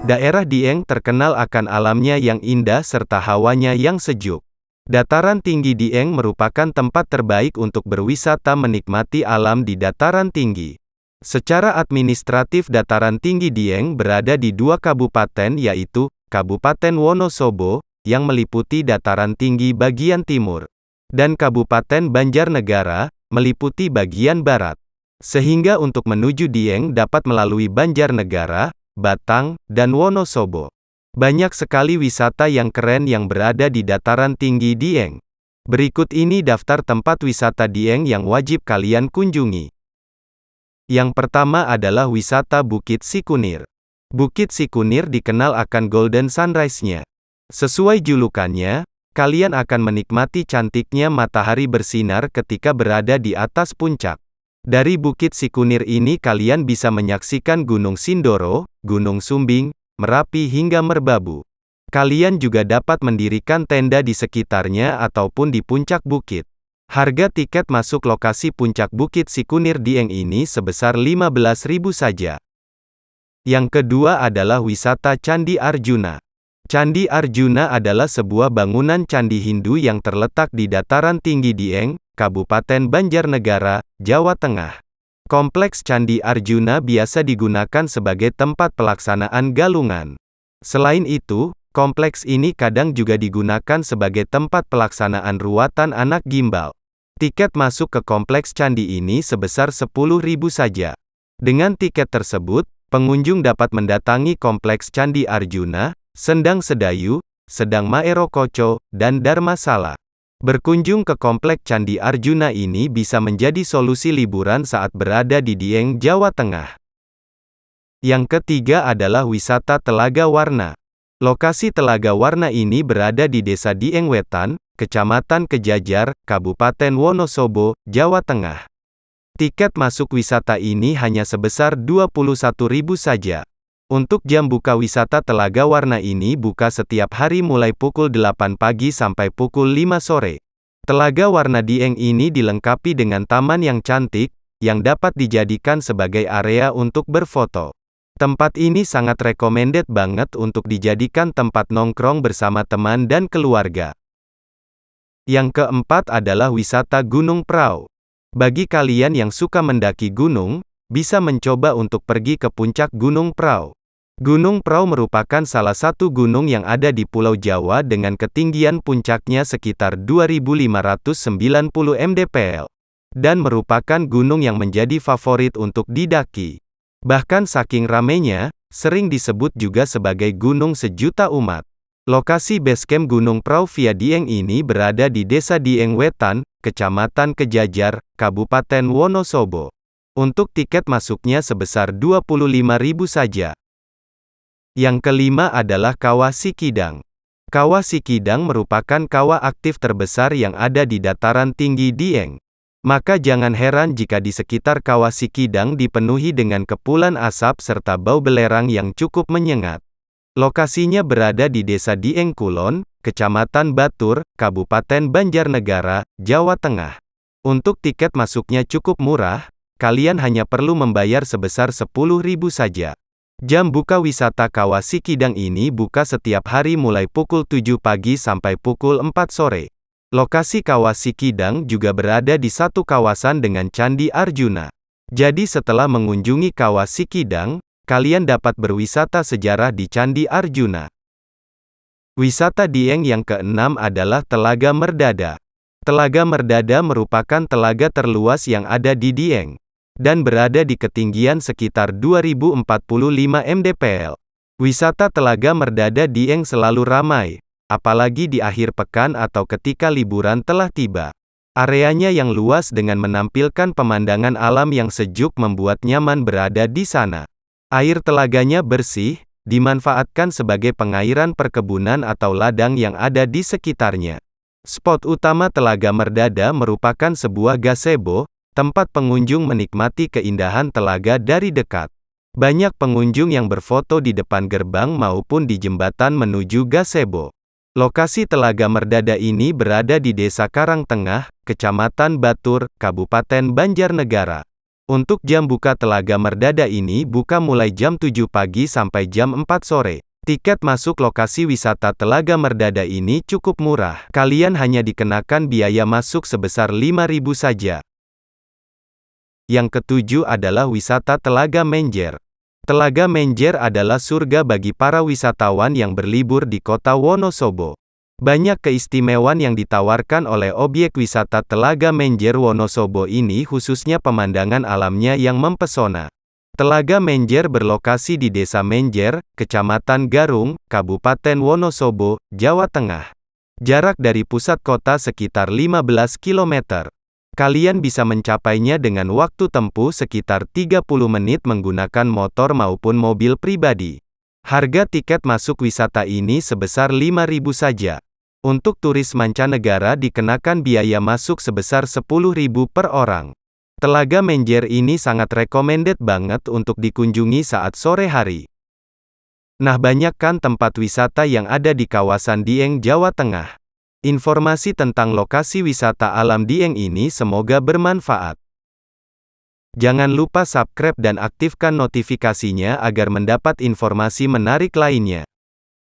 Daerah Dieng terkenal akan alamnya yang indah serta hawanya yang sejuk. Dataran tinggi Dieng merupakan tempat terbaik untuk berwisata menikmati alam di dataran tinggi. Secara administratif dataran tinggi Dieng berada di dua kabupaten yaitu, Kabupaten Wonosobo, yang meliputi dataran tinggi bagian timur, dan Kabupaten Banjarnegara, meliputi bagian barat. Sehingga untuk menuju Dieng dapat melalui Banjarnegara, Batang, dan Wonosobo. Banyak sekali wisata yang keren yang berada di dataran tinggi Dieng. Berikut ini daftar tempat wisata Dieng yang wajib kalian kunjungi. Yang pertama adalah wisata Bukit Sikunir. Bukit Sikunir dikenal akan golden sunrise-nya. Sesuai julukannya, kalian akan menikmati cantiknya matahari bersinar ketika berada di atas puncak. Dari Bukit Sikunir ini kalian bisa menyaksikan Gunung Sindoro, Gunung Sumbing, Merapi hingga Merbabu. Kalian juga dapat mendirikan tenda di sekitarnya ataupun di puncak bukit. Harga tiket masuk lokasi puncak Bukit Sikunir Dieng ini sebesar 15.000 saja. Yang kedua adalah wisata Candi Arjuna. Candi Arjuna adalah sebuah bangunan candi Hindu yang terletak di dataran tinggi Dieng, Kabupaten Banjarnegara, Jawa Tengah. Kompleks Candi Arjuna biasa digunakan sebagai tempat pelaksanaan galungan. Selain itu, kompleks ini kadang juga digunakan sebagai tempat pelaksanaan ruatan anak gimbal. Tiket masuk ke kompleks candi ini sebesar 10.000 saja. Dengan tiket tersebut, pengunjung dapat mendatangi kompleks Candi Arjuna, Sendang Sedayu, Sedang Maerokoco, dan Dharmasala. Berkunjung ke kompleks Candi Arjuna ini bisa menjadi solusi liburan saat berada di Dieng, Jawa Tengah. Yang ketiga adalah wisata Telaga Warna. Lokasi Telaga Warna ini berada di Desa Dieng Wetan, Kecamatan Kejajar, Kabupaten Wonosobo, Jawa Tengah. Tiket masuk wisata ini hanya sebesar 21.000 saja. Untuk jam buka wisata Telaga Warna ini buka setiap hari mulai pukul 8 pagi sampai pukul 5 sore. Telaga Warna Dieng ini dilengkapi dengan taman yang cantik, yang dapat dijadikan sebagai area untuk berfoto. Tempat ini sangat recommended banget untuk dijadikan tempat nongkrong bersama teman dan keluarga. Yang keempat adalah wisata Gunung Prau. Bagi kalian yang suka mendaki gunung, bisa mencoba untuk pergi ke puncak Gunung Prau. Gunung Prau merupakan salah satu gunung yang ada di Pulau Jawa dengan ketinggian puncaknya sekitar 2.590 mdpl. Dan merupakan gunung yang menjadi favorit untuk didaki. Bahkan saking ramenya, sering disebut juga sebagai Gunung Sejuta Umat. Lokasi basecamp Gunung Prau via Dieng ini berada di Desa Dieng Wetan, Kecamatan Kejajar, Kabupaten Wonosobo. Untuk tiket masuknya sebesar 25.000 saja. Yang kelima adalah Kawah Sikidang. Kawah Sikidang merupakan kawah aktif terbesar yang ada di dataran tinggi Dieng. Maka jangan heran jika di sekitar Kawah Sikidang dipenuhi dengan kepulan asap serta bau belerang yang cukup menyengat. Lokasinya berada di Desa Dieng Kulon, Kecamatan Batur, Kabupaten Banjarnegara, Jawa Tengah. Untuk tiket masuknya cukup murah, kalian hanya perlu membayar sebesar 10.000 saja. Jam buka wisata Kawah Sikidang ini buka setiap hari mulai pukul 7 pagi sampai pukul 4 sore. Lokasi Kawah Sikidang juga berada di satu kawasan dengan Candi Arjuna. Jadi setelah mengunjungi Kawah Sikidang, kalian dapat berwisata sejarah di Candi Arjuna. Wisata Dieng yang keenam adalah Telaga Merdada. Telaga Merdada merupakan telaga terluas yang ada di Dieng, dan berada di ketinggian sekitar 2045 mdpl. Wisata Telaga Merdada Dieng selalu ramai, apalagi di akhir pekan atau ketika liburan telah tiba. Areanya yang luas dengan menampilkan pemandangan alam yang sejuk membuat nyaman berada di sana. Air telaganya bersih, dimanfaatkan sebagai pengairan perkebunan atau ladang yang ada di sekitarnya. Spot utama Telaga Merdada merupakan sebuah gazebo, tempat pengunjung menikmati keindahan telaga dari dekat. Banyak pengunjung yang berfoto di depan gerbang maupun di jembatan menuju gazebo. Lokasi Telaga Merdada ini berada di Desa Karangtengah, Kecamatan Batur, Kabupaten Banjarnegara. Untuk jam buka Telaga Merdada ini buka mulai jam 7 pagi sampai jam 4 sore. Tiket masuk lokasi wisata Telaga Merdada ini cukup murah. Kalian hanya dikenakan biaya masuk sebesar 5.000 saja. Yang ketujuh adalah wisata Telaga Menjer. Telaga Menjer adalah surga bagi para wisatawan yang berlibur di kota Wonosobo. Banyak keistimewaan yang ditawarkan oleh objek wisata Telaga Menjer Wonosobo ini, khususnya pemandangan alamnya yang mempesona. Telaga Menjer berlokasi di Desa Menjer, Kecamatan Garung, Kabupaten Wonosobo, Jawa Tengah. Jarak dari pusat kota sekitar 15 km. Kalian bisa mencapainya dengan waktu tempuh sekitar 30 menit menggunakan motor maupun mobil pribadi. Harga tiket masuk wisata ini sebesar 5.000 saja. Untuk turis mancanegara dikenakan biaya masuk sebesar 10.000 per orang. Telaga Menjer ini sangat recommended banget untuk dikunjungi saat sore hari. Nah, banyak kan tempat wisata yang ada di kawasan Dieng, Jawa Tengah. Informasi tentang lokasi wisata alam Dieng ini semoga bermanfaat. Jangan lupa subscribe dan aktifkan notifikasinya agar mendapat informasi menarik lainnya.